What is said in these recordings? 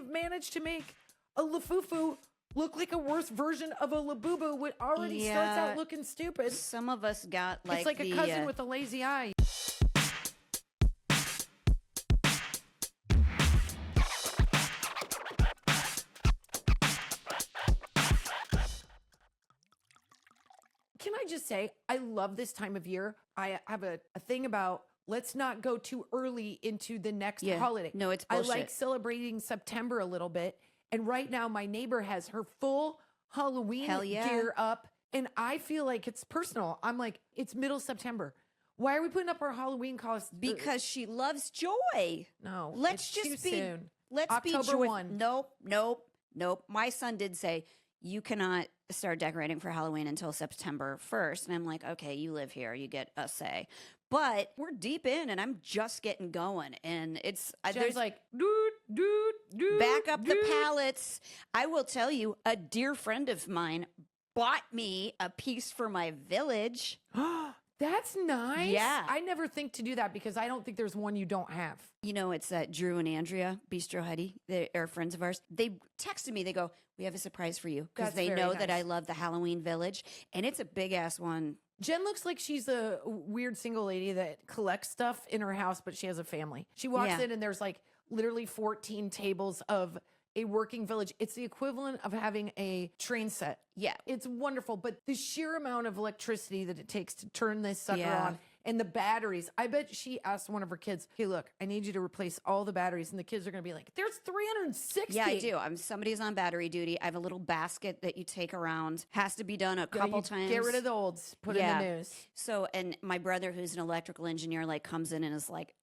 managed to make a Lafufu look like a worse version of a Labubu, which already starts out looking stupid. Some of us got like it's like a cousin with a lazy eye. Can I just say, I love this time of year. I have a thing about let's not go too early into the next holiday. No, it's bullshit. I like celebrating September a little bit. And right now, my neighbor has her full Halloween gear up. And I feel like it's personal. I'm like, it's middle September. Why are we putting up our Halloween costumes? Because she loves joy. No, let's it's just too be soon. Let's October be joyful. 1. Nope. My son did say you cannot start decorating for Halloween until September 1st. And I'm like, okay, you live here, you get a say. But we're deep in, and I'm just getting going, and it's there's like back up the palettes. I will tell you, a dear friend of mine bought me a piece for my village. That's nice. Yeah. I never think to do that because I don't think there's one you don't have. You know, it's Drew and Andrea, Bistro Huddy. They are friends of ours. They texted me. They go, we have a surprise for you because they know that I love the Halloween village. And it's a big ass one. Jen looks like she's a weird single lady that collects stuff in her house, but she has a family. She walks in and there's like literally 14 tables of a working village. It's the equivalent of having a train set. Yeah. It's wonderful. But the sheer amount of electricity that it takes to turn this sucker on and the batteries. I bet she asked one of her kids, hey, look, I need you to replace all the batteries. And the kids are going to be like, there's 360. Yeah, I do. Somebody's on battery duty. I have a little basket that you take around. Has to be done a couple times. Get rid of the olds. Put in the news. So, and my brother, who's an electrical engineer, like comes in and is like,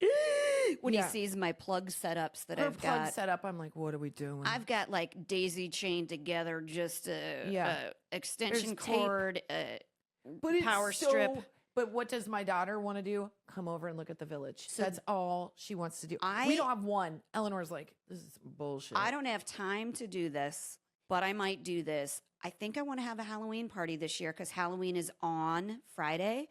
when he sees my plug setups that I've got. Plug setup, I'm like, what are we doing? I've got like daisy chained together, just extension cord, power strip. But what does my daughter want to do? Come over and look at the village. So that's all she wants to do. We don't have one. Eleanor's like, this is bullshit. I don't have time to do this, but I might do this. I think I want to have a Halloween party this year because Halloween is on Friday.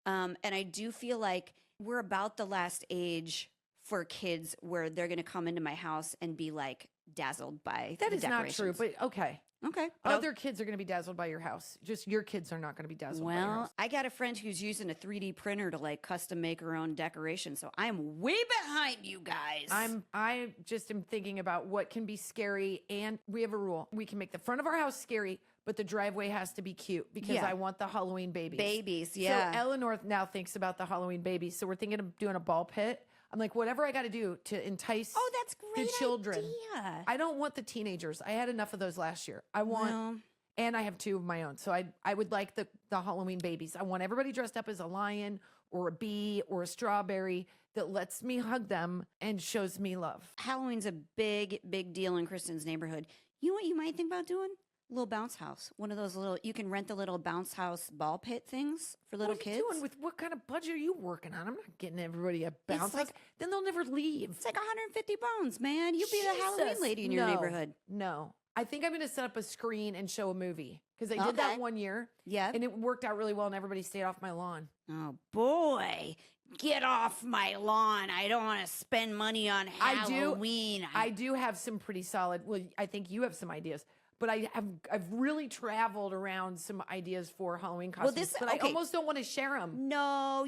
And I do feel like we're about the last age for kids where they're going to come into my house and be like dazzled by the decorations. That is not true, but okay. Okay. Other kids are going to be dazzled by your house. Just your kids are not going to be dazzled by your house. I got a friend who's using a 3D printer to like custom make her own decoration. So I'm way behind you guys. I just am thinking about what can be scary. And we have a rule. We can make the front of our house scary, but the driveway has to be cute because I want the Halloween babies. Babies, yeah. So Eleanor now thinks about the Halloween babies. So we're thinking of doing a ball pit. I'm like, whatever I got to do to entice that's great the children. Idea. I don't want the teenagers. I had enough of those last year. I want, and I have 2 of my own. So I would like the Halloween babies. I want everybody dressed up as a lion or a bee or a strawberry that lets me hug them and shows me love. Halloween's a big, big deal in Kristin's neighborhood. You know what you might think about doing? Little bounce house. One of those little, you can rent the little bounce house ball pit things for little kids. What are you doing with what kind of budget are you working on? I'm not getting everybody a bounce house. Then they'll never leave. It's like 150 bones, man. You be the Halloween lady in your neighborhood. No. I think I'm going to set up a screen and show a movie because I did that one year. Yeah. And it worked out really well and everybody stayed off my lawn. Oh, boy. Get off my lawn. I don't want to spend money on Halloween. I do have some pretty solid, well, I think you have some ideas. But I've really traveled around some ideas for Halloween costumes, I almost don't want to share them. No,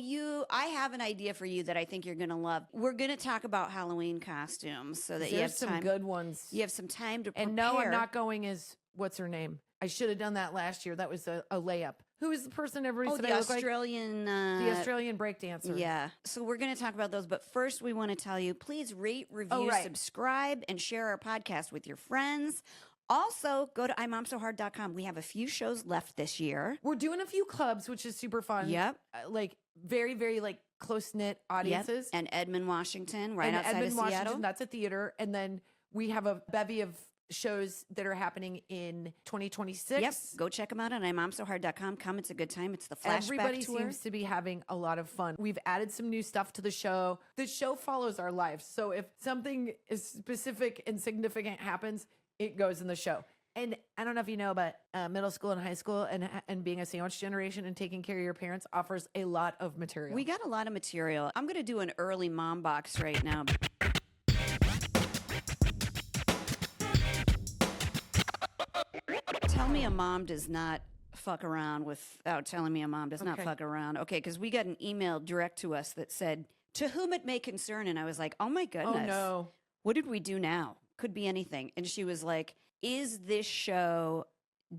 I have an idea for you that I think you're going to love. We're going to talk about Halloween costumes so that you have some good ones. You have some time to prepare. And no, I'm not going as, what's her name? I should have done that last year. That was a layup. Who is the person everybody said I look Australian, the Australian breakdancer. Yeah. So we're going to talk about those. But first, we want to tell you, please rate, review, subscribe, and share our podcast with your friends. Also, go to IMOMSOHARD.com. We have a few shows left this year. We're doing a few clubs, which is super fun. Yep. Like very, very like close-knit audiences. Yep. And Edmond, Washington, outside of Seattle. Washington, that's a theater. And then we have a bevy of shows that are happening in 2026. Yep. Go check them out on IMOMSOHARD.com. Come. It's a good time. It's the flashback Everybody tour. seems to be having a lot of fun. We've added some new stuff to the show. The show follows our lives. So if something is specific and significant happens, it goes in the show. And I don't know if you know, but middle school and high school and being a sandwich generation and taking care of your parents offers a lot of material. We got a lot of material. I'm going to do an early mom box right now. Tell me a mom does not fuck around without telling me a mom does not fuck around. Okay, because we got an email direct to us that said, to whom it may concern. And I was like, oh my goodness. Oh, no. What did we do now? Could be anything. And she was like, is this show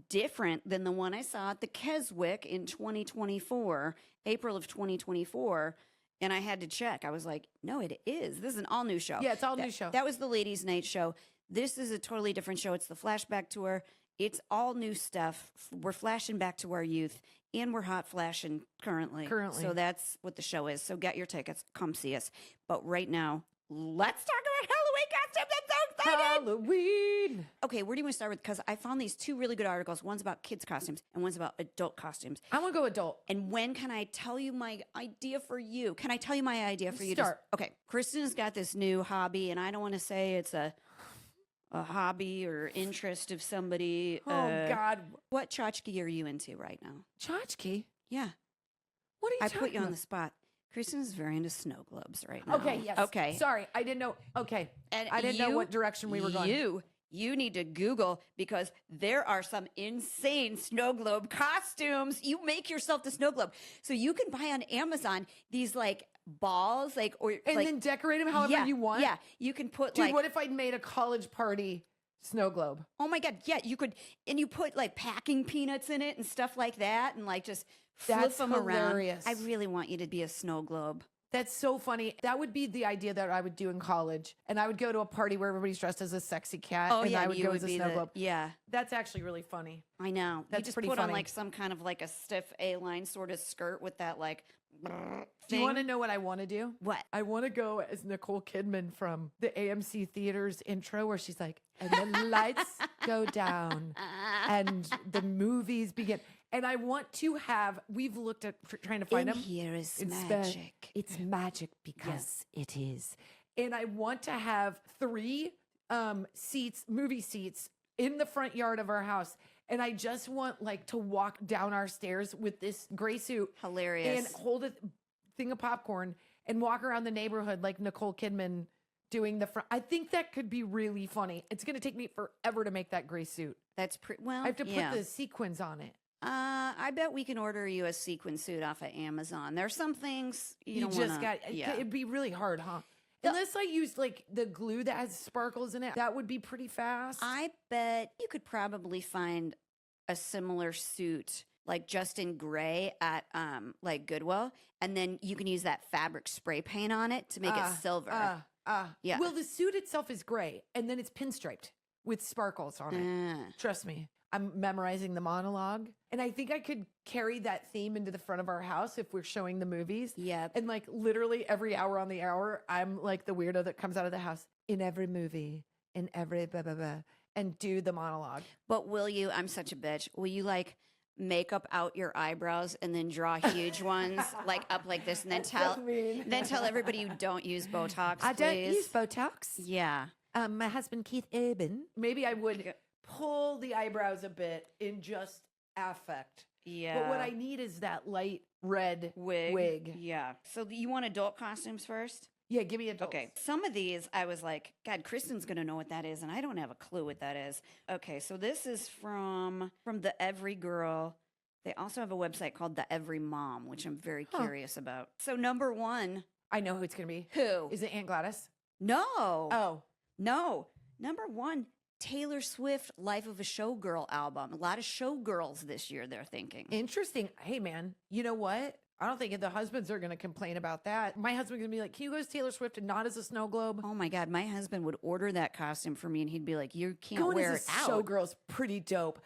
different than the one I saw at the Keswick in 2024, April of 2024? And I had to check. I was like, no, it is. This is an all-new show. Yeah, it's all new show. That was the Ladies' Night show. This is a totally different show. It's the flashback tour. It's all new stuff. We're flashing back to our youth, and we're hot flashing currently. So that's what the show is. So get your tickets. Come see us. But right now, let's talk about Halloween costumes. I'm so excited. Halloween. Okay, where do you want to start with? Because I found these two really good articles. One's about kids' costumes, and one's about adult costumes. I want to go adult. And when can I tell you my idea for you? Can I tell you my idea for you? Start. Okay, Kristin's got this new hobby, and I don't want to say it's a hobby or interest of somebody. Oh, God. What tchotchke are you into right now? Tchotchke? Yeah. What are you I talking put you on about? the spot. Kristin's very into snow globes right now. Okay, yes. Okay. Sorry, I didn't know. Okay. And I didn't know what direction we were going. You need to Google because there are some insane snow globe costumes. You make yourself the snow globe. So you can buy on Amazon these like balls, and then decorate them however you want. Yeah, you can put Dude, what if I'd made a college party snow globe? Oh my God, yeah, you could, and you put like packing peanuts in it and stuff like that, and like just flip them hilarious. around. I really want you to be a snow globe. That's so funny. That would be the idea that I would do in college. And I would go to a party where everybody's dressed as a sexy cat. Oh, and yeah, I would go as a snow globe. Yeah. That's actually really funny. I know. That's you just pretty put funny. on like some kind of like a stiff A-line sort of skirt with that like thing. Do you want to know what I want to do? What? I want to go as Nicole Kidman from the AMC Theaters intro where she's like, and the lights go down and the movies begin. And I want to have, we've looked at trying to find them. Here is It's magic. It's magic because it is. And I want to have 3 seats, movie seats in the front yard of our house. And I just want like to walk down our stairs with this gray suit. Hilarious. And hold a thing of popcorn and walk around the neighborhood like Nicole Kidman doing the front. I think that could be really funny. It's going to take me forever to make that gray suit. That's well. I have to put the sequins on it. I bet we can order you a sequin suit off of Amazon. There's some things you don't just wanna, got. It'd be really hard, huh? Unless I used like the glue that has sparkles in it, that would be pretty fast. I bet you could probably find a similar suit like just in gray at like Goodwill, and then you can use that fabric spray paint on it to make it silver. Yeah. Well, the suit itself is gray, and then it's pinstriped with sparkles on it. Trust me. I'm memorizing the monologue, and I think I could carry that theme into the front of our house if we're showing the movies. Yeah. And like literally every hour on the hour, I'm like the weirdo that comes out of the house in every movie, in every blah, blah, blah, and do the monologue. But will you, I'm such a bitch, will you like makeup out your eyebrows and then draw huge ones like up like this and then tell everybody you don't use Botox, I don't please? use Botox. Yeah. My husband, Keith Urban. Maybe I would pull the eyebrows a bit in just affect. Yeah. But what I need is that light red wig. Yeah. So you want adult costumes first? Yeah, give me adults. Okay. Some of these I was like, God, Kristin's going to know what that is, and I don't have a clue what that is. Okay, so this is from the Every Girl. They also have a website called the Every Mom, which I'm very curious about. So number 1. I know who it's going to be. Who? Is it Aunt Gladys? No. Oh. No. Number 1, Taylor Swift Life of a Showgirl album. A lot of showgirls this year, they're thinking. Interesting. Hey, man, you know what? I don't think the husbands are going to complain about that. My husband's going to be like, can you go as Taylor Swift and not as a snow globe? Oh, my God. My husband would order that costume for me, and he'd be like, you can't Going wear as it a out. showgirl's pretty dope.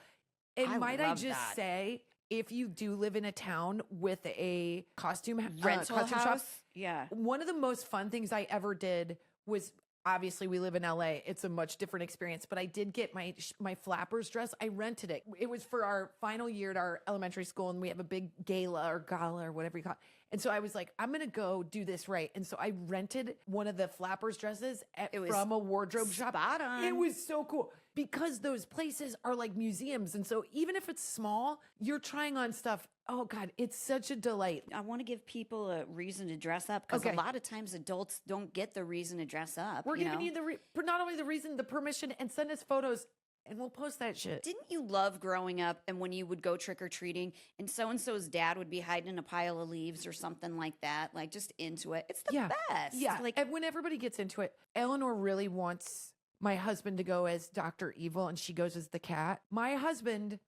And might I love just that. say, if you do live in a town with a costume Rental costume house? shop, Yeah. one of the most fun things I ever did was, obviously we live in LA. It's a much different experience, but I did get my flappers dress. I rented it. It was for our final year at our elementary school, and we have a big gala or whatever you call it. And so I was like, I'm going to go do this right. And so I rented one of the flappers dresses from a wardrobe shop. Spot on. It was so cool because those places are like museums. And so even if it's small, you're trying on stuff. Oh God, it's such a delight. I want to give people a reason to dress up because a lot of times adults don't get the reason to dress up. We're giving you not only the reason, the permission, and send us photos and we'll post that shit. Didn't you love growing up and when you would go trick or treating and so and so's dad would be hiding in a pile of leaves or something like that? Like just into it. It's the best. Yeah. Like And when everybody gets into it, Eleanor really wants my husband to go as Dr. Evil and she goes as the cat. My husband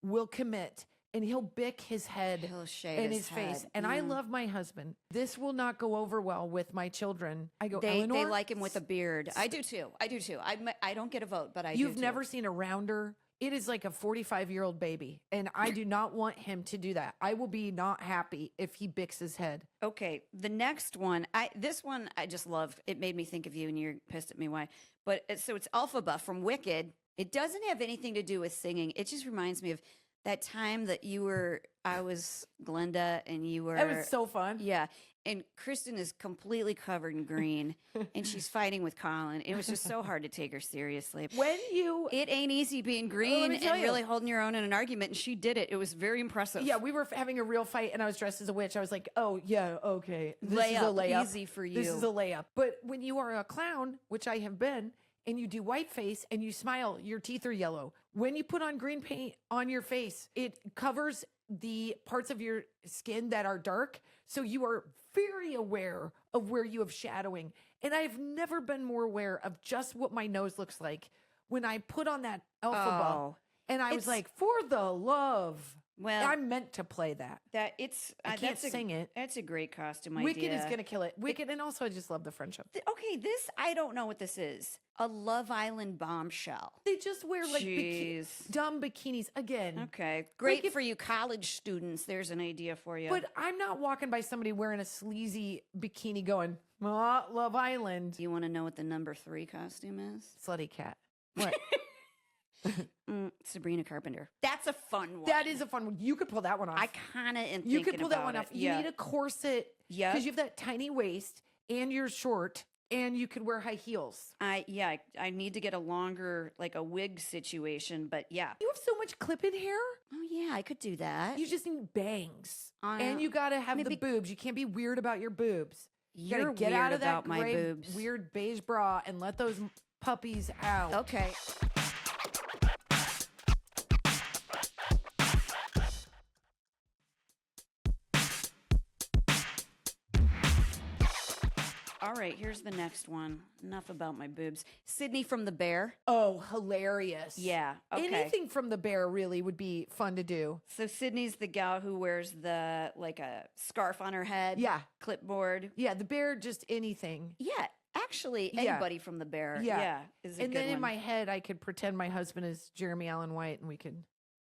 will commit and he'll bick his head he'll shave in his face. head. And I love my husband. This will not go over well with my children. I go, They Eleanor, like him with a beard. I do too. I don't get a vote, but I do you've too. never seen a rounder. It is like a 45-year-old baby. And I do not want him to do that. I will be not happy if he bicks his head. Okay, the next one, this one I just love. It made me think of you, and you're pissed at me why. But so it's Elphaba from Wicked. It doesn't have anything to do with singing. It just reminds me of that time that I was Glenda, and you were. It was so fun. Yeah, and Kristin is completely covered in green, and she's fighting with Colin. It was just so hard to take her seriously. It ain't easy being green and really holding your own in an argument, and she did it. It was very impressive. Yeah, we were having a real fight, and I was dressed as a witch. I was like, oh, yeah, okay. This is a Layup, layup. easy for you. This is a layup. But when you are a clown, which I have been, and you do white face and you smile, your teeth are yellow. When you put on green paint on your face, it covers the parts of your skin that are dark. So you are very aware of where you have shadowing. And I've never been more aware of just what my nose looks like when I put on that Elphaba. Oh, and I was like, for the love. Well, I'm meant to play that. I can't sing it. That's a great costume idea. Wicked is going to kill it. Wicked, and also I just love the friendship. Okay, this, I don't know what this is. A Love Island bombshell. They just wear like Jeez. dumb bikinis again. Okay, great for you college students. There's an idea for you. But I'm not walking by somebody wearing a sleazy bikini going, oh, Love Island. Do you want to know what the number 3 costume is? Slutty cat. What? Sabrina Carpenter. That's a fun one. That is a fun one. You could pull that one off. I kind of am You thinking could pull that about one it. off. You need a corset. Yeah. Because you have that tiny waist and you're short and you could wear high heels. I need to get a longer, like a wig situation, but yeah. You have so much clip-in hair. Oh yeah, I could do that. You just need bangs. And you got to have the boobs. You can't be weird about your boobs. You You're gotta get weird out of that about my gray, boobs. weird beige bra and let those puppies out. Okay. All right, here's the next one. Enough about my boobs. Sydney from The Bear. Oh, hilarious. Yeah, okay. Anything from The Bear really would be fun to do. So Sydney's the gal who wears like a scarf on her head. Yeah. Clipboard. Yeah, The Bear, just anything. Yeah, actually, Yeah. anybody from The Bear. Yeah. Is a And good then in one. my head, I could pretend my husband is Jeremy Allen White and we could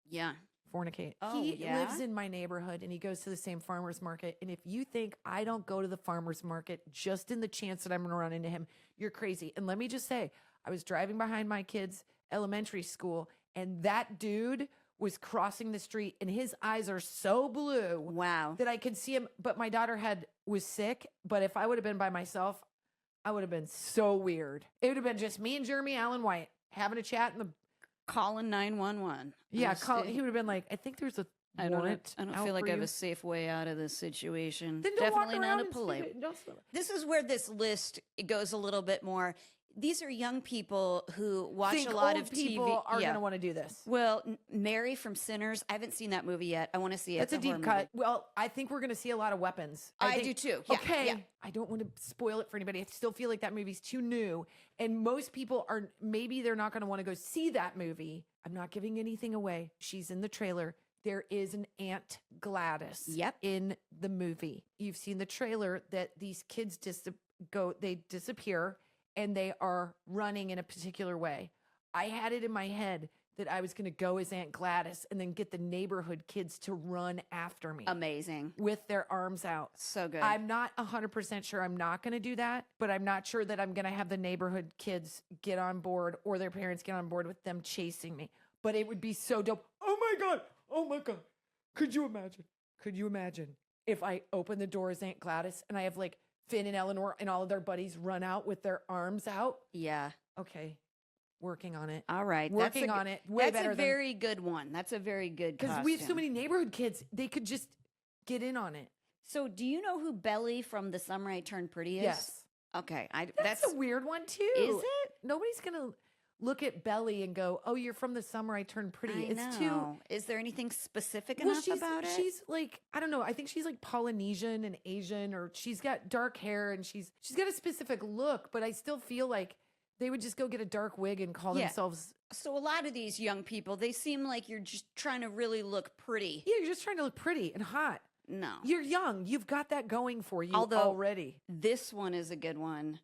Yeah. fornicate. Oh, He yeah? lives in my neighborhood and he goes to the same farmer's market. And if you think I don't go to the farmer's market just in the chance that I'm going to run into him, you're crazy. And let me just say, I was driving behind my kids' elementary school and that dude was crossing the street and his eyes are so blue Wow. that I could see him. But my daughter was sick. But if I would have been by myself, I would have been so weird. It would have been just me and Jeremy Allen White having a chat in the Calling 911. yeah, he would have been like, I think there's a warrant. I don't out feel like for I have you. a safe way out of this situation. Then don't Definitely walk not around a and polite. speak it. Don't slow it. This is where this list it goes a little bit more. These are young people who watch Think a lot old of people TV. are going to want to do this. Well, Mary from Sinners. I haven't seen that movie yet. I want to see it. That's a It's horror deep cut. movie. Well, I think we're going to see a lot of weapons. I think- do too. Yeah, okay. yeah. I don't want to spoil it for anybody. I still feel like that movie's too new. And most people are, maybe they're not going to want to go see that movie. I'm not giving anything away. She's in the trailer. There is an Aunt Gladys Yep. in the movie. You've seen the trailer that these kids they disappear and they are running in a particular way. I had it in my head that I was going to go as Aunt Gladys and then get the neighborhood kids to run after me Amazing. with their arms out. So good. I'm not 100% sure I'm not going to do that, but I'm not sure that I'm going to have the neighborhood kids get on board or their parents get on board with them chasing me. But it would be so dope. Oh my God. Oh my God. Could you imagine? Could you imagine if I open the door as Aunt Gladys and I have like Finn and Eleanor and all of their buddies run out with their arms out? Yeah. Okay. Working on it. All right. Working on it. Way That's better a very good one. That's a very good because we have so costume. many neighborhood kids. They could just get in on it. So do you know who Belly from The Summer I Turned Pretty is? Yes. Okay. That's a weird one too. Is it? Nobody's going to look at Belly and go, "Oh, you're from the summer I turned pretty." I It's too. know. Is there anything specific enough about it? She's like, I don't know. I think she's like Polynesian and Asian, or she's got dark hair and she's got a specific look. But I still feel like they would just go get a dark wig and call Yeah. themselves. So a lot of these young people, they seem like you're just trying to really look pretty. Yeah, you're just trying to look pretty and hot. No. You're young. You've got that going for you Although- already. This one is a good one.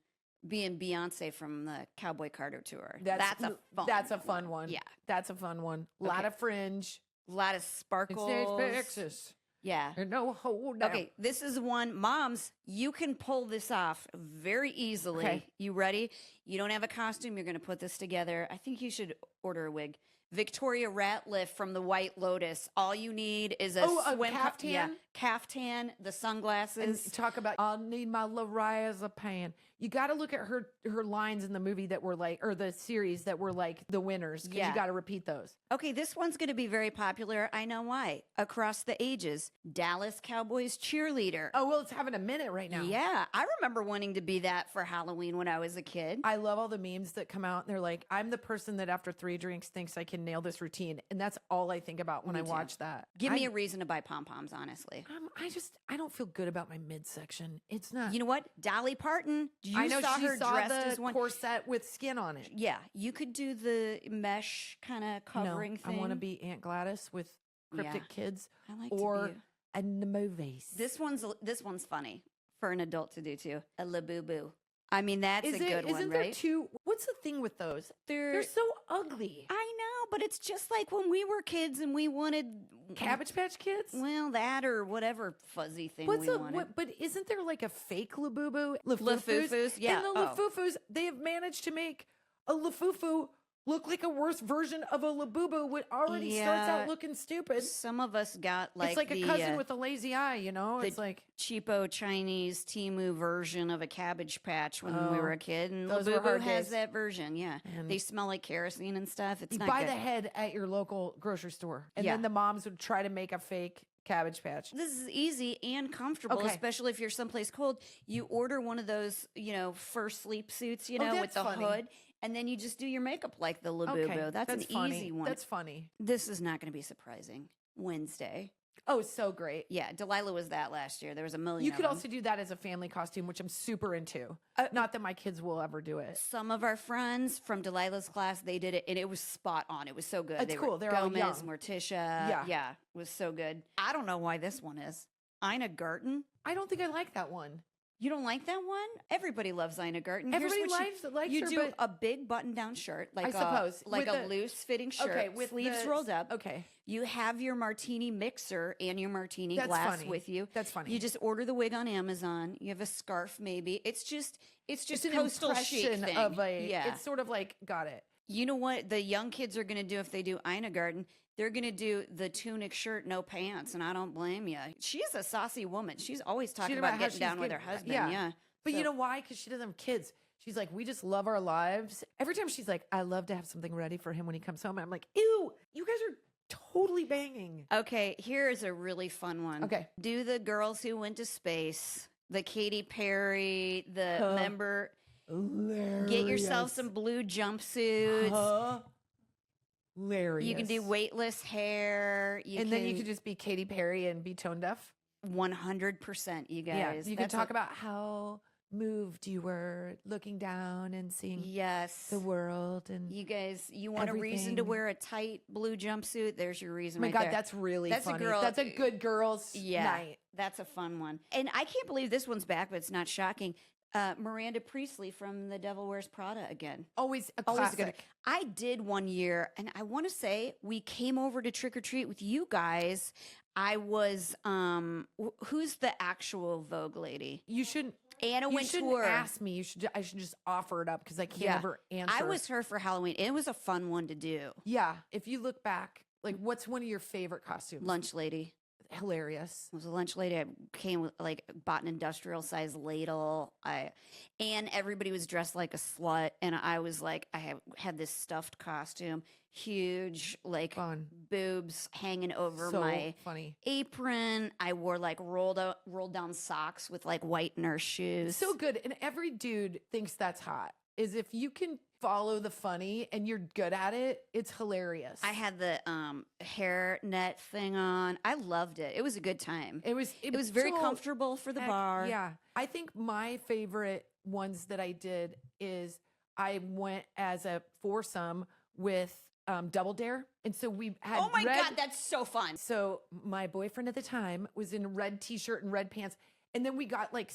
Being Beyonce from the Cowboy Carter tour. That's a fun one. Yeah. That's a fun one. A lot Okay. of fringe. A lot of It's sparkles. Texas. Yeah. And no hold down. Okay, this is one. Moms, you can pull this off very easily. Okay. You ready? You don't have a costume. You're going to put this together. I think you should order a wig. Victoria Ratliff from the White Lotus. All you need is a swim caftan? Yeah, caftan, the And sunglasses. talk about, I'll need my lorazepam. You got to look at her lines in the movie that were like, or the series that were like the winners. Because Yeah. you got to repeat those. Okay, this one's going to be very popular. I know why. Across the ages, Dallas Cowboys cheerleader. Oh, well, it's having a minute right now. Yeah, I remember wanting to be that for Halloween when I was a kid. I love all the memes that come out and they're like, I'm the person that after 3 drinks thinks I can nail this routine. And that's all I think about when Me I too. watch that. Give me a reason to buy pom-poms, honestly. I don't feel good about my midsection. It's not. You know what? Dolly Parton, you I know saw she her saw dressed the as one. corset with skin on it. Yeah, you could do the mesh kind of covering No, thing. I want to be Aunt Gladys with cryptic Yeah. kids I like or to be. a movies. This one's funny for an adult to do too. A labubu. I mean, that's a good Isn't one, there right? two? What's the thing with those? They're so ugly. I know, but it's just like when we were kids and we wanted Cabbage Patch Kids? Well, that or whatever fuzzy thing we wanted. But isn't there like a fake Labubu? Lafufus? Yeah. And the Lafufus, they have managed to make a Lafufu look like a worse version of a Labubu, which already starts Yeah. out looking stupid. Some of us got like It's like the, a cousin with a lazy eye, you know? the It's like, cheapo Chinese Timu version of a Cabbage Patch when we were a kid, and those were Labubu hard has days. that version. Yeah, And they smell like kerosene and stuff. It's you not buy good. the head at your local grocery store. And Yeah. then the moms would try to make a fake Cabbage Patch. This is easy and comfortable, Okay. especially if you're someplace cold. You order one of those, fur sleep suits, with that's the funny. hood, and then you just do your makeup like the Labubu. Okay, That's an funny. easy one. That's funny. This is not going to be surprising. Wednesday. Oh, so great. Yeah, Delilah was that last year. There was a million. You of could them. also do that as a family costume, which I'm super into. Not that my kids will ever do it. Some of our friends from Delilah's class, they did it, and it was spot on. It was so good. It's cool. They're all Gomez, young. Morticia. Yeah, it was so good. I don't know why this one is. Ina Garten. I don't think I like that one. You don't like that one? Everybody loves Ina Garten. Everybody Here's what likes you her, do but a big button-down shirt, like suppose, like with a loose-fitting shirt, okay, with sleeves the- rolled up. Okay. You have your martini mixer and your martini That's glass funny. with you. That's funny. You just order the wig on Amazon. You have a scarf, maybe. It's just It's an coastal chic impression thing. of a. Yeah. It's sort of like got it. You know what the young kids are going to do if they do Ina Garten? They're going to do the tunic shirt, no pants, and I don't blame you. She's a saucy woman. She's always talking about how getting she's down with her getting- husband. Yeah. But you So- know why? Because she doesn't have kids. She's like, we just love our lives. Every time she's like, I love to have something ready for him when he comes home. And I'm like, ew, you guys are totally banging. Okay, here's a really fun one. Okay. Do the girls who went to space, the Katy Perry, the Huh. member, get yourself some blue jumpsuits. Hilarious. You can do weightless hair. Then you could just be Katy Perry and be tone deaf. 100%, you guys. Yeah. You can That's talk a- about how moved you were looking down and seeing Yes. the world. And You guys, you want a reason to everything. wear a tight blue jumpsuit? There's your reason oh my right God, there. that's really That's a funny. girl- That's a good girl's Yeah, night. that's a fun one. And I can't believe this one's back, but it's not shocking. Miranda Priestley from The Devil Wears Prada again. Always a Always classic. good. I did one year, and I want to say we came over to trick or treat with you guys. I was who's the actual Vogue lady? You shouldn't. Anna You shouldn't Wintour. ask me. I should just offer it up because I can't Yeah. ever answer. I was her for Halloween. It was a fun one to do. Yeah. If you look back, like, what's one of your favorite costumes? Lunch lady. Hilarious. I was a lunch lady. I came with bought an industrial size ladle. And everybody was dressed like a slut, and I was like, I had this stuffed costume, huge Fun. boobs hanging over So my funny. apron. I wore rolled down socks with white nurse shoes. So good. And every dude thinks that's hot. Is if you can follow the funny and you're good at it, it's hilarious. I had the hair net thing on. I loved it. It was a good time. It was very so- comfortable for the bar. Yeah. I think my favorite ones that I did is I went as a foursome with Double Dare. And so we had Oh my God, that's so fun. So my boyfriend at the time was in a red t-shirt and red pants. And then we got like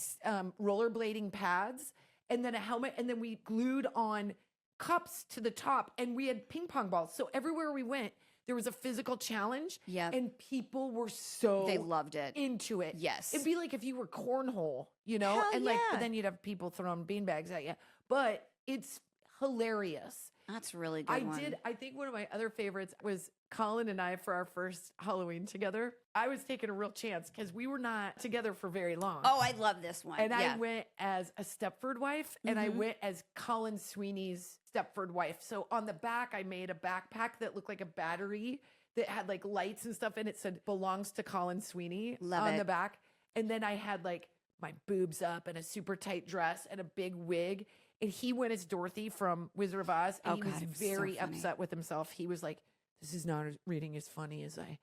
rollerblading pads and then a helmet. And then we glued on cups to the top and we had ping pong balls. So everywhere we went, there was a physical challenge. Yeah. And people were so They loved it. into it. Yes. It'd be like if you were cornhole, you know? Hell and like, yeah. but then you'd have people throwing beanbags at you. But it's hilarious. That's a really good one. I think one of my other favorites was Colin and I for our first Halloween together. I was taking a real chance because we were not together for very long. Oh, I love this one. And yeah. I went as a Stepford wife and I went as Colin Sweeney's Stepford wife. So on the back, I made a backpack that looked like a battery that had like lights and stuff and it said belongs to Colin Sweeney on the back. And then I had like my boobs up and a super tight dress and a big wig. And he went as Dorothy from Wizard of Oz. And he was very upset with himself. He was like, this is not reading as funny as I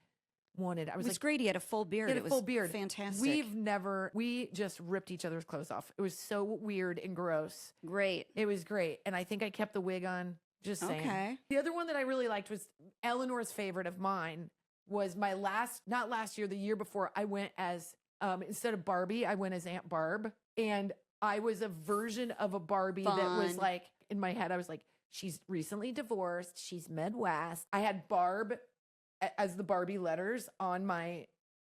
wanted. I was It was like, great. He had a full beard. he had a full beard. Fantastic. We just ripped each other's clothes off. It was so weird and gross. Great. It was great. And I think I kept the wig on. Just saying. Okay. The other one that I really liked was Eleanor's favorite of mine was my not last year, the year before, I went as, instead of Barbie, I went as Aunt Barb. And I was a version of a Barbie that was Fun. like, in my head, I was like, she's recently divorced. She's Midwest. I had Barb as the Barbie letters on my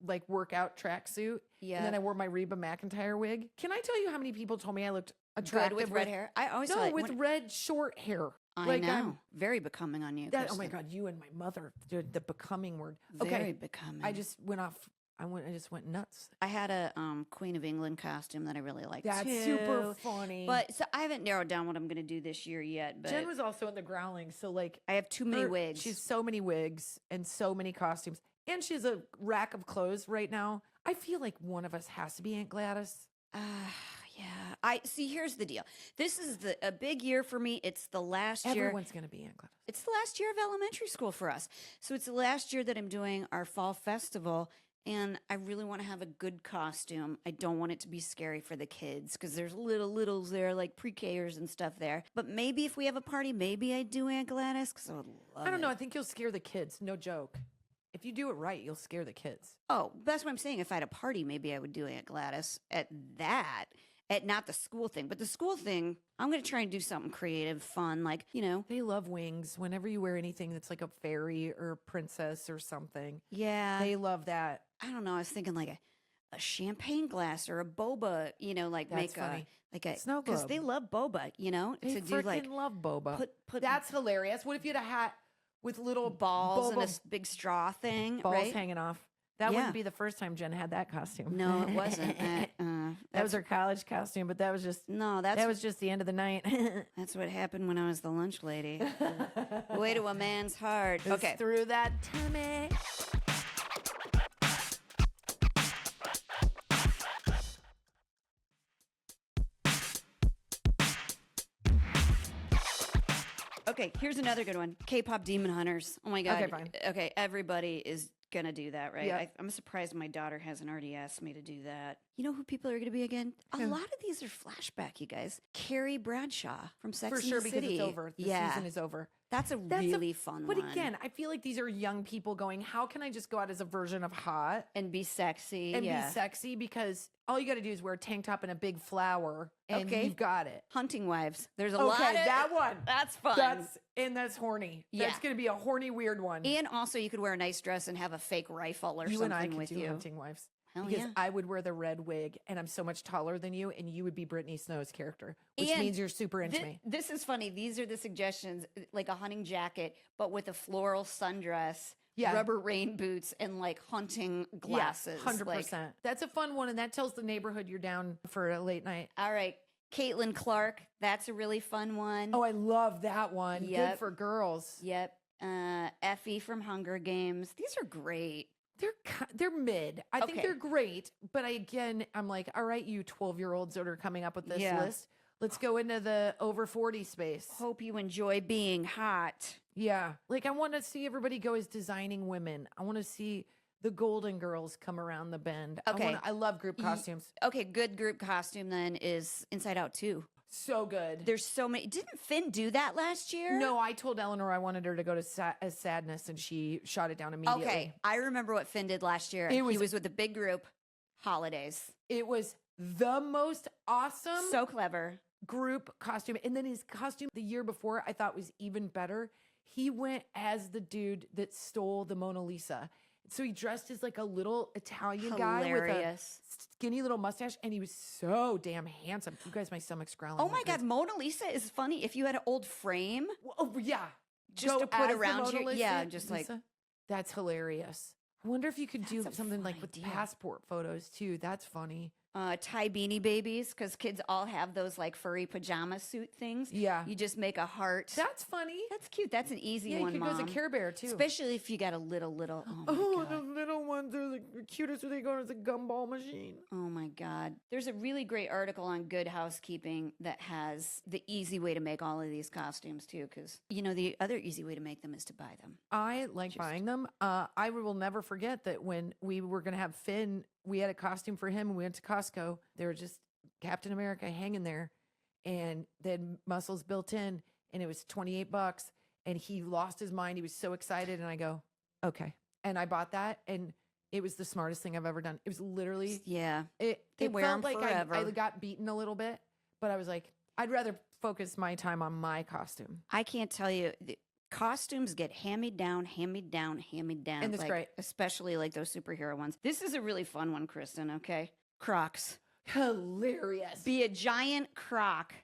like workout tracksuit. Yeah. And then I wore my Reba McEntire wig. Can I tell you how many people told me I looked attractive Good with red hair. I always No, thought with red short hair. I Like, know. I'm- Very becoming on you. That, oh my Kristen. God, you and my mother, dude, the becoming word. Very Okay. becoming. I just went off. I just went nuts. I had a Queen of England costume that I really liked That's too. super funny. But so I haven't narrowed down what I'm going to do this year yet. But Jen was also in the growling. So like I have too many wigs. She's so many wigs and so many costumes. And she has a rack of clothes right now. I feel like one of us has to be Aunt Gladys. Yeah. I see. Here's the deal. This is a big year for me. It's the last year. Everyone's going to be Aunt Gladys. It's the last year of elementary school for us. So it's the last year that I'm doing our fall festival. And I really want to have a good costume. I don't want it to be scary for the kids because there's littles there, like pre-Kers and stuff there. But maybe if we have a party, maybe I do Aunt Gladys because I would love I don't know. it. I think you'll scare the kids. No joke. If you do it right, you'll scare the kids. Oh, that's what I'm saying. If I had a party, maybe I would do Aunt Gladys at that. At not the school thing, but the school thing, I'm going to try and do something creative, fun, like, you know. They love wings. Whenever you wear anything that's like a fairy or a princess or something, Yeah. they love that. I don't know. I was thinking like a champagne glass or a boba, you know, like That's make funny. a Snow because globe. they love boba, you know, They to do freaking like love boba. put That's hilarious. What if you had a hat with little balls and a boba big straw thing, balls right? hanging off? That Yeah. wouldn't be the first time Jen had that costume. No, it wasn't. That was her college costume, but that was just the end of the night. that's what happened when I was the lunch lady. Way to a man's heart. Just Okay. through that tummy. Okay, here's another good one. K-pop Demon Hunters. Oh my God. Okay, fine. Okay, everybody is gonna do that, right? Yep. I'm surprised my daughter hasn't already asked me to do that. You know who people are gonna be again? A Who? lot of these are flashback, you guys. Carrie Bradshaw from Sex For and sure, the because City. it's over. The yeah, season is over. that's a really fun But one. again, I feel like these are young people going, how can I just go out as a version of hot and be sexy. and yeah. be sexy? Because all you got to do is wear a tank top and a big flower and Okay. you've got it. Hunting Wives. There's a Okay, lot of that one. That's fun. That's horny. Yeah. That's going to be a horny, weird one. and also, you could wear a nice dress and have a fake rifle or You and I something could with do you. Hunting Wives. Hell Because yeah. I would wear the red wig and I'm so much taller than you and you would be Brittany Snow's character, which And means you're super into me. This is funny. These are the suggestions, like a hunting jacket, but with a floral sundress, Yeah. rubber rain boots, and like hunting glasses. Yeah, 100%. Like, That's a fun one and that tells the neighborhood you're down for a late night. all right. Caitlin Clark. That's a really fun one. Oh, I love that one. Good Yep. for girls. Yep. Effie from Hunger Games. These are great. They're mid. I think Okay. they're great, but I'm like, all right, you 12-year-olds that are coming up with this Yeah. list. Let's go into the over 40 space. Hope you enjoy being hot. Yeah. Like I want to see everybody go as designing women. I want to see the Golden Girls come around the bend. Okay. I love group costumes. Okay, good group costume then is Inside Out 2. So good. There's so many. Didn't Finn do that last year? No, I told Eleanor I wanted her to go to Sadness, and she shot it down immediately. Okay, I remember what Finn did last year. He was with a big group, holidays. It was the most awesome. So clever. Group costume. And then his costume the year before I thought was even better. He went as the dude that stole the Mona Lisa. So he dressed as like a little Italian guy with a skinny little mustache, and he was so damn handsome. You guys, my stomach's growling. Oh my God, Mona Lisa is funny. If you had an old frame, oh yeah, just to put around you, yeah, just like that's hilarious. I wonder if you could do something like with passport photos too. That's funny. Tie beanie babies, because kids all have those like furry pajama suit things. Yeah. You just make a heart. That's funny. That's cute. That's an easy one, you could Mom. go as a Care Bear too. Especially if you got a little. Oh, the little ones are the cutest when they go as a gumball machine. Oh my God. There's a really great article on Good Housekeeping that has the easy way to make all of these costumes too, because, you know, the other easy way to make them is to buy them. I like buying them. I will never forget that when we were going to have Finn, we had a costume for him and we went to Costco. They were just Captain America hanging there, and they had muscles built in, and it was $28, and he lost his mind. He was so excited, and I go, okay. And I bought that, and it was the smartest thing I've ever done. It was literally, They it wear felt them like forever. I got beaten a little bit, but I was like, I'd rather focus my time on my costume. I can't tell you. Costumes get hand-me-down. And that's great. Especially like those superhero ones. This is a really fun one, Kristen, okay? Crocs. Hilarious. Be a giant croc.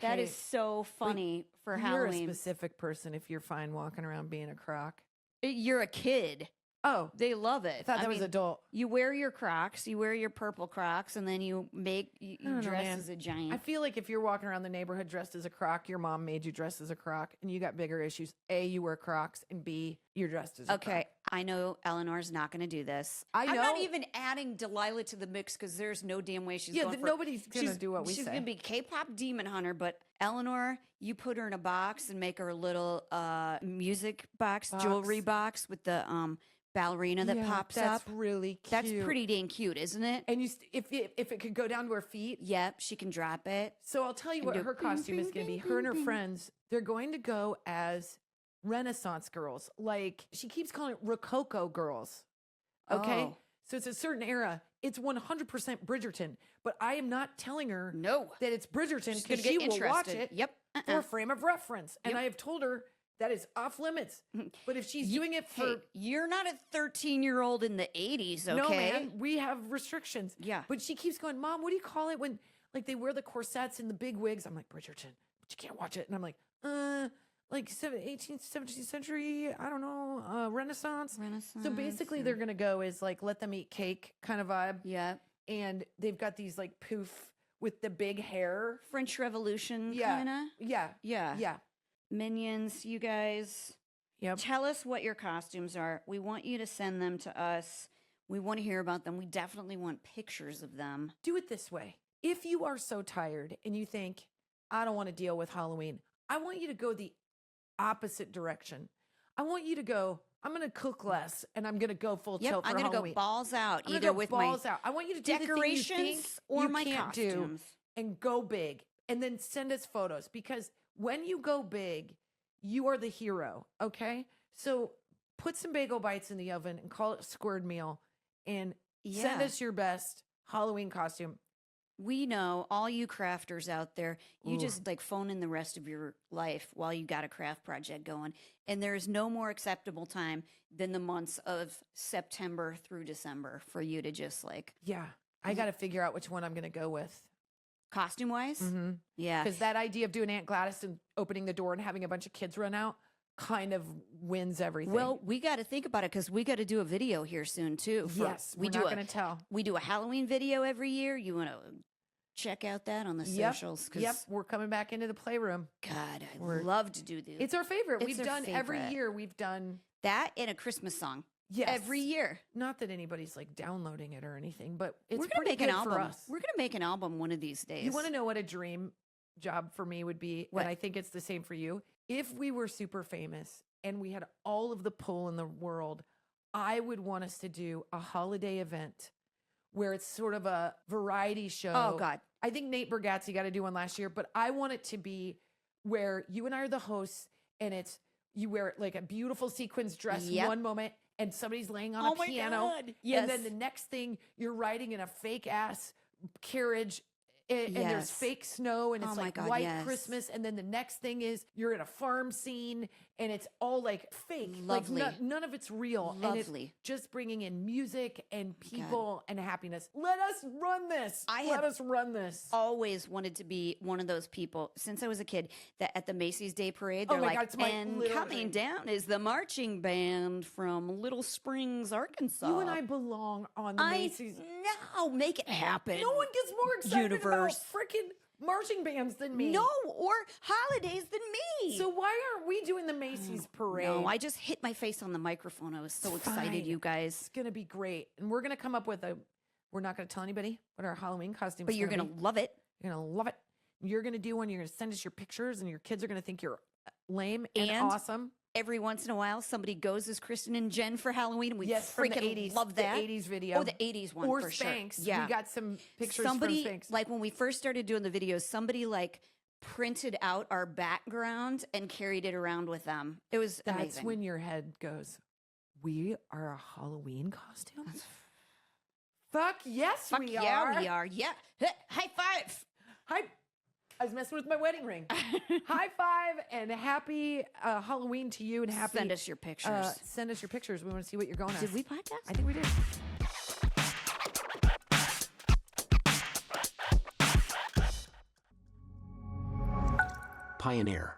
That Okay. is so funny for You're Halloween. a specific person if you're fine walking around being a croc. You're a kid. Oh, They love it. I thought that was adult. You wear your Crocs, you wear your purple Crocs, and then you don't know, dress man. as a giant. I feel like if you're walking around the neighborhood dressed as a croc, your mom made you dress as a croc, and you got bigger issues. A, you wear Crocs, and B, you're dressed as a croc. I know Eleanor's not going to do this. I'm not even adding Delilah to the mix because there's no damn way she's going for nobody's going to do what we say. She's going to be K-pop demon hunter, but Eleanor, you put her in a box and make her a little music box, jewelry box with the ballerina that pops that's up. really cute. That's pretty dang cute, isn't it? And if it could go down to her feet. Yep, she can drop it. So I'll tell you what her costume is going to be. Her and her friends, they're going to go as Renaissance girls. Like she keeps calling it Rococo girls. Okay? Oh. So it's a certain era. It's 100% Bridgerton. But I am not telling her that it's Bridgerton She's gonna because get she will interested. watch it Yep. for a frame of reference. And I have told her that is off limits. But if she's doing it for... Hey, you're not a 13-year-old in the 80s, okay? No, man. We have restrictions. Yeah. But she keeps going, Mom, what do you call it when like they wear the corsets and the big wigs? I'm like, Bridgerton. But you can't watch it. And I'm like, like 18th, 17th century, I don't know, Renaissance. So basically they're going to go is like let them eat cake kind of vibe. Yeah. And they've got these like poof with the big hair. French Revolution kind of? Yeah. Yeah. Minions, you guys. Yep. Tell us what your costumes are. We want you to send them to us. We want to hear about them. We definitely want pictures of them. Do it this way. If you are so tired and you think, I don't want to deal with Halloween, I want you to go the opposite direction. I want you to go, I'm going to cook less and I'm going to go full tilt for I'm Halloween. going to go balls out, I'm either with balls my out. I want you to do decorations the thing you think or you my can't costumes. do and go big. And then send us photos because when you go big, you are the hero, okay? So put some bagel bites in the oven and call it squared meal and send us your best Halloween costume. We know all you crafters out there, you just like phone in the rest of your life while you got a craft project going. And there is no more acceptable time than the months of September through December for you to just like. Yeah, I got to figure out which one I'm going to go with. Costume wise? Mm-hmm. Yeah. Because that idea of doing Aunt Gladys and opening the door and having a bunch of kids run out kind of wins everything. Well, we got to think about it because we got to do a video here soon too. Yes, we're not going to tell. We do a Halloween video every year. You want to check out that on the socials? Yep, we're coming back into the playroom. God, I love to do this. It's our favorite. It's We've our done every favorite. year. We've done that and a Christmas song. Yes. Every year. Not that anybody's like downloading it or anything, but it's We're gonna pretty make good an album for us. We're going to make an album one of these days. You want to know what a dream job for me would be, What? and I think it's the same for you. If we were super famous and we had all of the pull in the world, I would want us to do a holiday event where it's sort of a variety show. Oh, God. I think Nate Bargatze got to do one last year, but I want it to be where you and I are the hosts, and it's you wear like a beautiful sequins dress Yep. one moment, and somebody's laying on Oh a my piano. God. Yes. And then the next thing, you're riding in a fake ass carriage. And there's Yes. fake snow, and it's Oh my like God, white yes. Christmas. And then the next thing is you're in a farm scene, and it's all like fake. Lovely. Like none of it's real. And it's Lovely. just bringing in music and people and happiness. Let us run this. I Let have us run this. Always wanted to be one of those people since I was a kid that at the Macy's Day Parade, Oh they're my like, God, it's my and literal coming dream." down is the marching band from Little Springs, Arkansas. You and I belong on the I Macy's. know, make it happen. No one gets more excited Universe. about freaking marching bands than me. No, or holidays than me. So why aren't we doing the Macy's parade? No, I just hit my face on the microphone. I was so excited, Fine. you guys. It's gonna be great, and we're gonna come up with a. We're not gonna tell anybody what our Halloween costume. But you're gonna gonna love it. You're gonna love it. You're gonna do one. You're gonna send us your pictures, and your kids are gonna think you're lame and And awesome. Every once in a while, somebody goes as Kristin and Jen for Halloween, and we Yes, from the freaking 80s, love that. The 80s video. Oh, the 80s one or for Spanx. sure. Yeah, We got some pictures somebody from Spanx. like when we first started doing the videos, somebody like printed out our background and carried it around with them. It was That's amazing. when your head goes, we are a Halloween costume? Fuck yes, Fuck we yeah, are. we are. Yeah, high five. Hi. I was messing with my wedding ring. High five and happy Halloween to you, and happy. Send us your pictures. Send us your pictures. We want to see what you're going on. Did we podcast? I think we did. Pioneer.